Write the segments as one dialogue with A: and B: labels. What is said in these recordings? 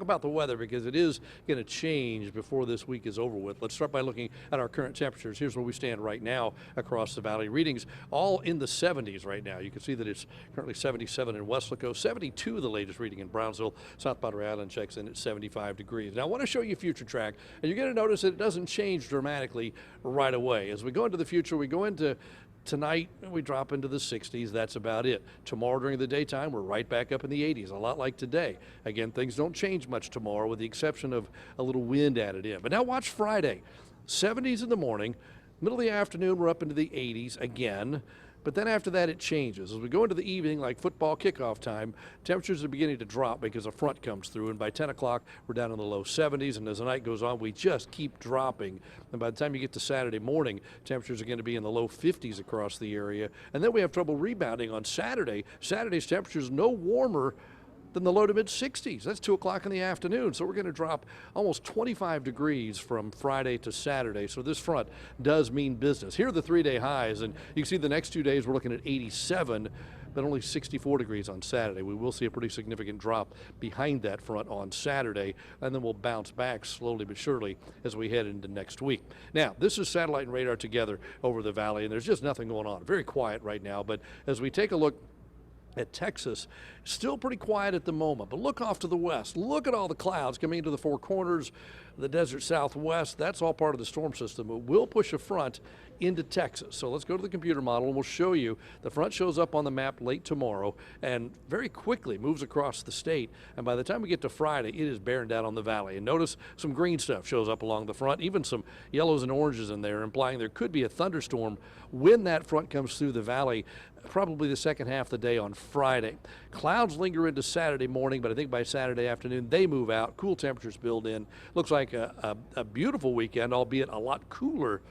A: about the weather because it is going to change before this week is over with. Let's start by looking at our current temperatures. Here's where we stand right now across the valley. Readings all in the 70s right now. You can see that it's currently 77 in Weslaco, 72 the latest reading in Brownsville. South Padre Island checks in at 75 degrees. Now I want to show you future track, and you're going to notice that it doesn't change dramatically right away. As we go into the future, we go into tonight, we drop into the 60s. That's about it. Tomorrow during the daytime, we're right back up in the 80s, a lot like today. Again, things don't change much tomorrow with the exception of a little wind added in. But now watch Friday. 70s in the morning, middle of the afternoon, we're up into the 80s again. But then after that, it changes. As we go into the evening, like football kickoff time, temperatures are beginning to drop because a front comes through. And by 10 o'clock, we're down in the low 70s. And as the night goes on, we just keep dropping. And by the time you get to Saturday morning, temperatures are going to be in the low 50s across the area. And then we have trouble rebounding on Saturday. Saturday's temperatures no warmer than the low to mid 60s. That's 2 o'clock in the afternoon. So we're going to drop almost 25 degrees from Friday to Saturday. So this front does mean business. Here are the 3-day highs, and you can see the next 2 days we're looking at 87, but only 64 degrees on Saturday. We will see a pretty significant drop behind that front on Saturday, and then we'll bounce back slowly but surely as we head into next week. Now, this is satellite and radar together over the valley, and there's just nothing going on. Very quiet right now, but as we take a look at Texas, still pretty quiet at the moment, but look off to the west. Look at all the clouds coming into the Four Corners, the desert southwest. That's all part of the storm system. It will push a front into Texas. So let's go to the computer model and we'll show you. The front shows up on the map late tomorrow and very quickly moves across the state. And by the time we get to Friday, it is bearing down on the valley. And notice some green stuff shows up along the front, even some yellows and oranges in there, implying there could be a thunderstorm when that front comes through the valley, probably the second half of the day on Friday. Clouds linger into Saturday morning, but I think by Saturday afternoon they move out. Cool temperatures build in. Looks like a beautiful weekend, albeit a lot cooler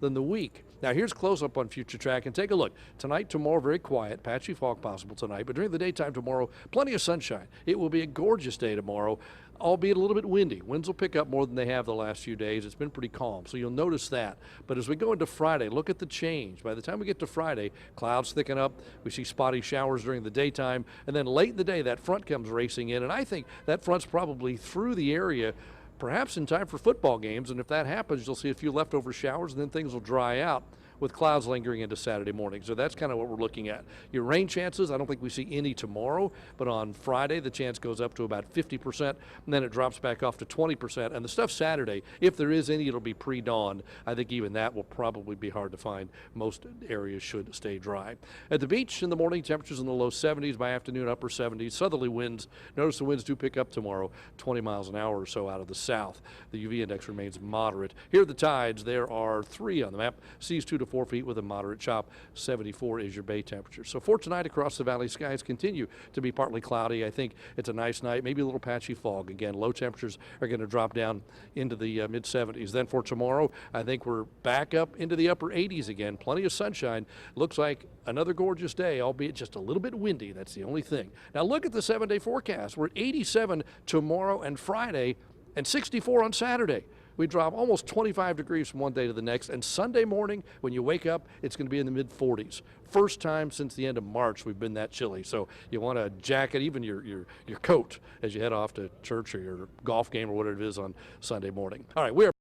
A: than the week. Now here's close up on future track and take a look. Tonight, tomorrow, very quiet, patchy fog possible tonight, but during the daytime tomorrow, plenty of sunshine. It will be a gorgeous day tomorrow, albeit a little bit windy. Winds will pick up more than they have the last few days. It's been pretty calm, so you'll notice that. But as we go into Friday, look at the change. By the time we get to Friday, clouds thicken up. We see spotty showers during the daytime, and then late in the day, that front comes racing in, and I think that front's probably through the area perhaps in time for football games, and if that happens, you'll see a few leftover showers, and then things will dry out with clouds lingering into Saturday morning. So that's kind of what we're looking at. Your rain chances, I don't think we see any tomorrow, but on Friday, the chance goes up to about 50%, and then it drops back off to 20%. And the stuff Saturday, if there is any, it'll be pre-dawn. I think even that will probably be hard to find. Most areas should stay dry. At the beach in the morning, temperatures in the low 70s, by afternoon, upper 70s. Southerly winds. Notice the winds do pick up tomorrow, 20 miles an hour or so out of the south. The UV index remains moderate. Here are the tides. There are 3 on the map. Seas 2 to 4 feet with a moderate chop. 74 is your bay temperature. So for tonight across the valley, skies continue to be partly cloudy. I think it's a nice night, maybe a little patchy fog. Again, low temperatures are going to drop down into the mid 70s. Then for tomorrow, I think we're back up into the upper 80s again. Plenty of sunshine. Looks like another gorgeous day, albeit just a little bit windy. That's the only thing. Now look at the 7-day forecast. We're at 87 tomorrow and Friday and 64 on Saturday. We drop almost 25 degrees from one day to the next, and Sunday morning, when you wake up, it's going to be in the mid-40s. First time since the end of March we've been that chilly, so you want a jacket, even your coat, as you head off to church or your golf game or whatever it is on Sunday morning. All right, we're